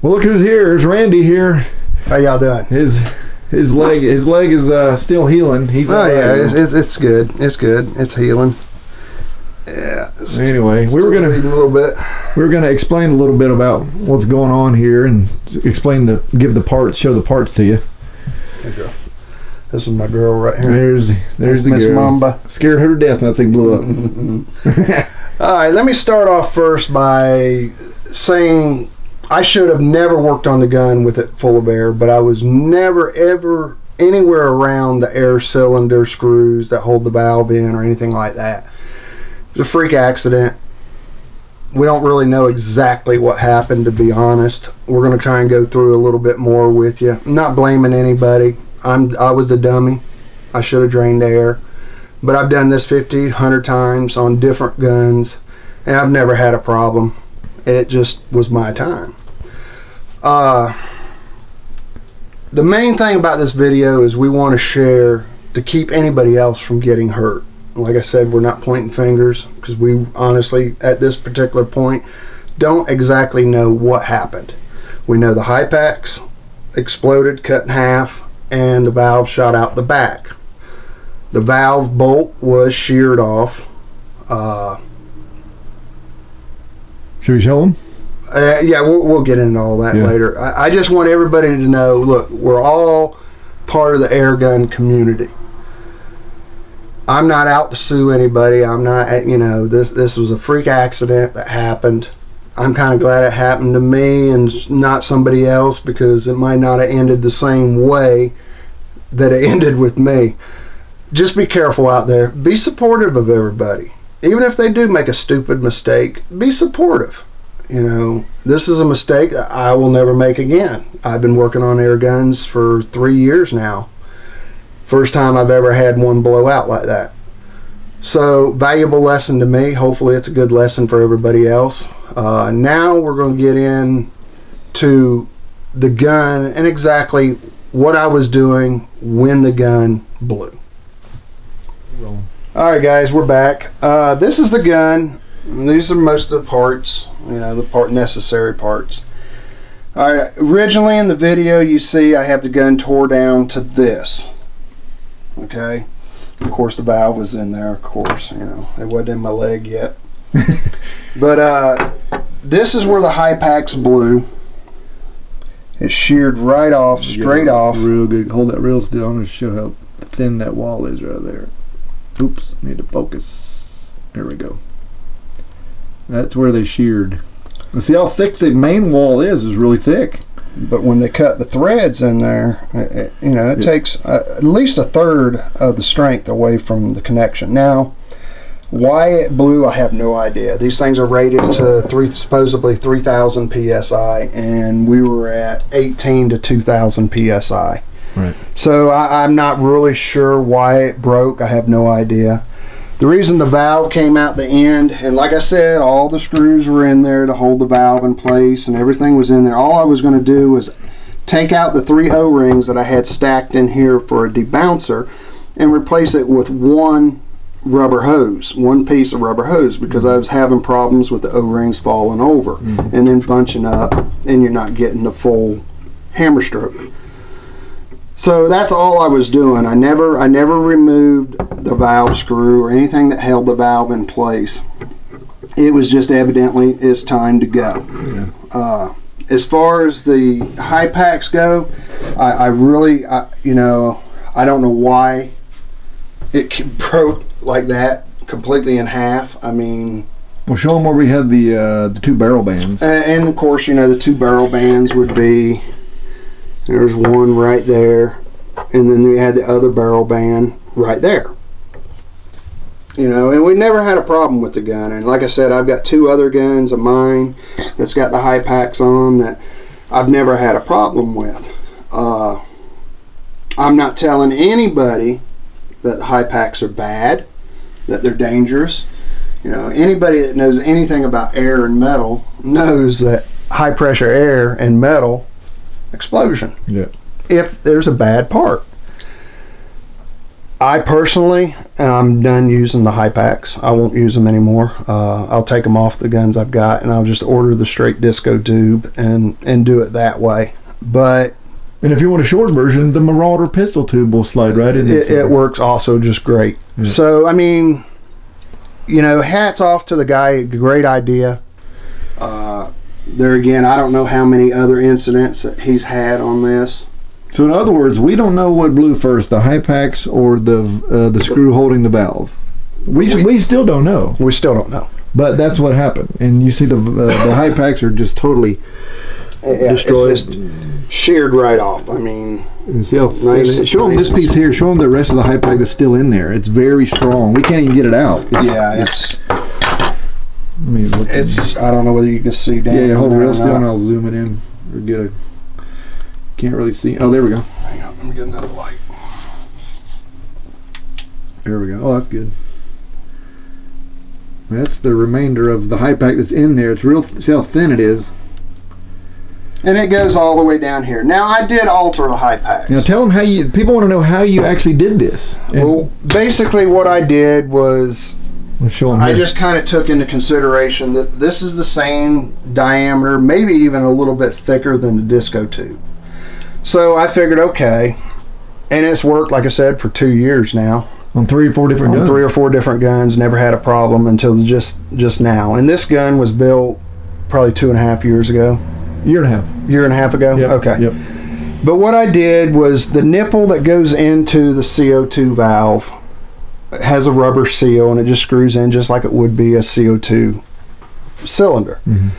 Well, look who's here. There's Randy here. How y'all doing? His leg is still healing. He's it's good. It's good. It's healing. Yeah. Anyway, we were gonna explain a little bit about what's going on here and show the parts to you. There you go. This is my girl right here. There's the Miss girl. Mamba. Scared her to death. Nothing blew up. All right. Let me start off first by saying I should have never worked on the gun with it full of air, but I was never ever anywhere around the air cylinder screws that hold the valve in or anything like that. It was a freak accident. We don't really know exactly what happened, to be honest. We're going to try and go through a little bit more with you. I'm not blaming anybody. I was the dummy. I should have drained air. But I've done this 50, 100 times on different guns, and I've never had a problem. It just was my time. The main thing about this video is we want to share to keep anybody else from getting hurt. Like I said, we're not pointing fingers because we honestly, at this particular point, don't exactly know what happened. We know the high packs exploded, cut in half, and the valve shot out the back. The valve bolt was sheared off. Should we show them? Yeah, we'll get into all that later. I just want everybody to know, look, we're all part of the air gun community. I'm not out to sue anybody. I'm not, this was a freak accident that happened. I'm kind of glad it happened to me and not somebody else, because it might not have ended the same way that it ended with me. Just be careful out there. Be supportive of everybody. Even if they do make a stupid mistake, be supportive. This is a mistake I will never make again. I've been working on air guns for 3 years now. First time I've ever had one blow out like that. So, valuable lesson to me. Hopefully it's a good lesson for everybody else. Now we're going to get into the gun and exactly what I was doing when the gun blew. Alright guys, we're back. This is the gun. These are most of the parts, the necessary parts. Alright, originally in the video you see I have the gun tore down to this. Okay, of course the valve was in there, of course, it wasn't in my leg yet. But this is where the high packs blew. It sheared right off, straight off. Real good. Hold that real still. I'm going to show how thin that wall is right there. Oops, need to focus. There we go. That's where they sheared. And see how thick the main wall is really thick. But when they cut the threads in there, it takes at least a third of the strength away from the connection. Now, why it blew, I have no idea. These things are rated to supposedly 3,000 psi, and we were at 18 to 2,000 psi. Right. So I'm not really sure why it broke. I have no idea. The reason the valve came out the end, and like I said, all the screws were in there to hold the valve in place and everything was in there. All I was going to do was take out the 3 O-rings that I had stacked in here for a debouncer and replace it with one rubber hose, one piece of rubber hose, because I was having problems with the O-rings falling over and then bunching up, and you're not getting the full hammer stroke. So that's all I was doing. I never removed the valve screw or anything that held the valve in place. It was just evidently it's time to go. Yeah. As far as the high packs go, I don't know why it broke like that completely in half. I mean, well, show them where we had the 2 barrel bands. And of course, the 2 barrel bands would be. There's one right there, and then we had the other barrel band right there. And we never had a problem with the gun. And like I said, I've got 2 other guns of mine that's got the high packs on that I've never had a problem with. I'm not telling anybody that the high packs are bad, that they're dangerous. Anybody that knows anything about air and metal knows that high pressure air and metal explosion. Yeah. If there's a bad part. I personally am done using the high packs. I won't use them anymore. I'll take them off the guns I've got, and I'll just order the straight disco tube and do it that way. But and if you want a short version, the Marauder pistol tube will slide right in. It works also just great. Yeah. So I mean, you know, hats off to the guy. Great idea. There again, I don't know how many other incidents that he's had on this. So in other words, we don't know what blew first, the high packs or the screw holding the valve. We still don't know. We still don't know. But that's what happened. And you see the high packs are just totally destroyed. It's just sheared right off. I mean, see how nice. Show them this piece here. Show them the rest of the high pack that's still in there. It's very strong. We can't even get it out. It's I don't know whether you can see down. Yeah, hold it real still and I'll zoom it in or get a. Can't really see. Oh, there we go. Hang on, let me get another light. There we go. Oh, that's good. That's the remainder of the high pack that's in there. It's real. See how thin it is. And it goes all the way down here. Now, I did alter the high packs. Now, tell them how you. People want to know how you actually did this. Well, basically, what I did was. I just kind of took into consideration that this is the same diameter, maybe even a little bit thicker than the disco tube. So I figured, okay, and it's worked, like I said, for 2 years now. On 3 or 4 different guns? 3 or 4 different guns, never had a problem until just now. And this gun was built probably 2.5 years ago. Year and a half. Year and a half ago? Yep. Okay. Yep. But what I did was the nipple that goes into the CO2 valve has a rubber seal, and it just screws in just like it would be a CO2 cylinder. Mm-hmm.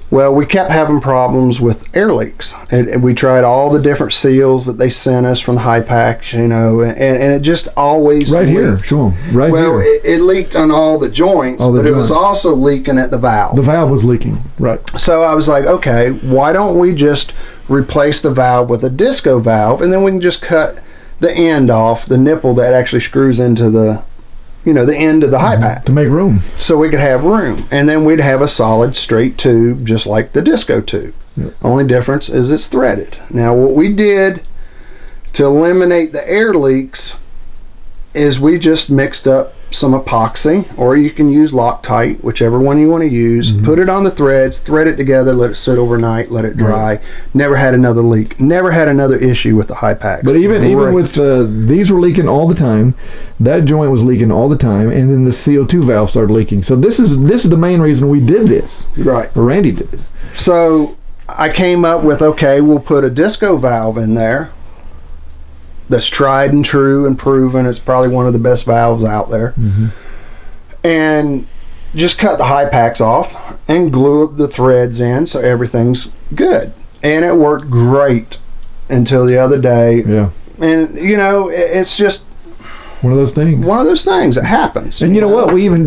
Well, we kept having problems with air leaks, and we tried all the different seals that they sent us from the high packs, you know, and it just always right leaked. Here, show them. Right well, here. It leaked on all the joints, it was also leaking at the valve. The valve was leaking, right. So I was like, okay, why don't we just replace the valve with a disco valve, and then we can just cut the end off, the nipple that actually screws into the, you know, the end of the high pack. To make room. So we could have room. And then we'd have a solid straight tube just like the disco tube. Yep. Only difference is it's threaded. Now what we did to eliminate the air leaks is we just mixed up some epoxy, or you can use Loctite, whichever one you want to use. Mm-hmm. Put it on the threads, thread it together, let it sit overnight, let it dry. Right. Never had another leak. Never had another issue with the high packs. But even with these were leaking all the time. That joint was leaking all the time, and then the CO2 valve started leaking. So this is the main reason we did this. Right. Or Randy did it. So I came up with, okay, we'll put a disco valve in there. That's tried and true and proven. It's probably one of the best valves out there. Mm-hmm. And just cut the high packs off and glue the threads in so everything's good. And it worked great until the other day. Yeah. And, you know, it's just one of those things. One of those things. It happens. And you know what? We even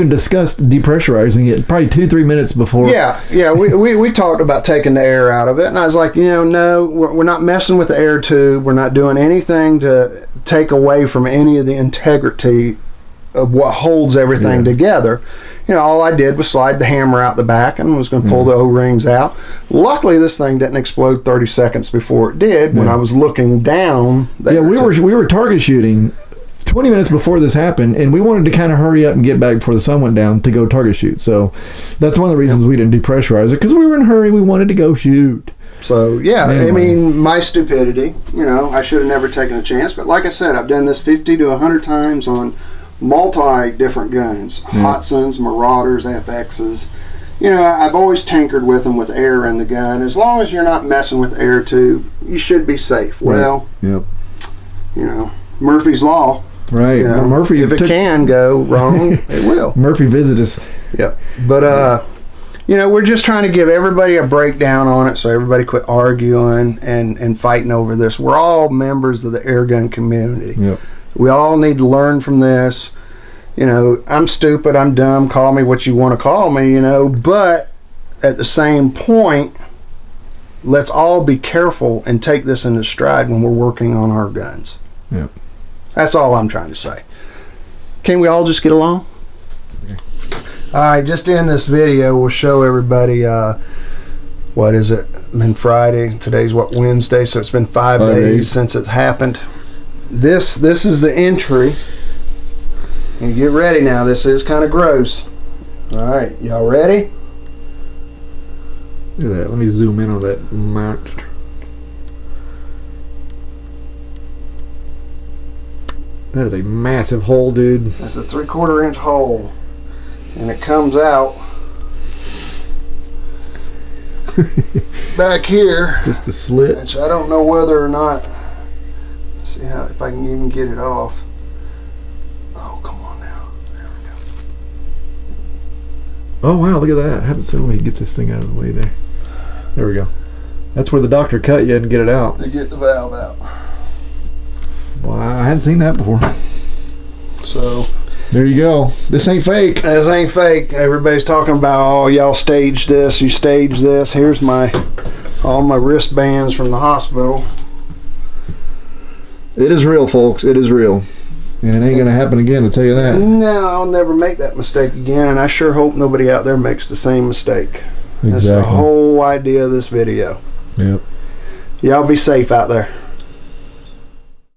discussed depressurizing it probably 2-3 minutes before. Yeah. We talked about taking the air out of it, and I was like, you know, no, we're not messing with the air tube. We're not doing anything to take away from any of the integrity of what holds everything together. You know, all I did was slide the hammer out the back and was going to pull the O-rings out. Luckily, this thing didn't explode 30 seconds before it did when I was looking down. Yeah, we were target shooting 20 minutes before this happened, and we wanted to kind of hurry up and get back before the sun went down to go target shoot. So that's one of the reasons we didn't depressurize it, because we were in a hurry. We wanted to go shoot. So, yeah, anyway. I mean, my stupidity, you know, I should have never taken a chance. But like I said, I've done this 50 to 100 times on multi-different guns. Hotsons, Marauders, FXs. You know, I've always tinkered with them with air in the gun. As long as you're not messing with the air tube, you should be safe. Well, you know, Murphy's Law. Right. You know, Murphy, if it can go wrong, it will. Murphy visited us. Yep. But, you know, we're just trying to give everybody a breakdown on it so everybody quit arguing and fighting over this. We're all members of the airgun community. Yep. We all need to learn from this. You know, I'm stupid, I'm dumb, call me what you want to call me, you know, but at the same point, let's all be careful and take this into stride when we're working on our guns. Yep. That's all I'm trying to say. Can we all just get along? Okay. All right, just in this video, we'll show everybody, what is it? Been Friday. Today's what, Wednesday? So it's been 5 days since it happened. this is the entry. And get ready now. This is kind of gross. All right, y'all ready? Look at that. Let me zoom in on that mount. That is a massive hole, dude. That's a 3/4 inch hole, and it comes out back here. Just a slit. Which I don't know whether or not. Let's see how if I can even get it off. Oh, come on now. There we go. Oh wow, look at that. I haven't seen. Let me get this thing out of the way there. There we go. That's where the doctor cut you and get it out. To get the valve out. Wow, I hadn't seen that before. So there you go. This ain't fake. this ain't fake. Everybody's talking about, oh, y'all staged this, you staged this. Here's all my wristbands from the hospital. It is real, folks. It is real. And it ain't gonna happen again, I'll tell you that. No, I'll never make that mistake again, and I sure hope nobody out there makes the same mistake. Exactly. That's the whole idea of this video. Yep. Y'all be safe out there.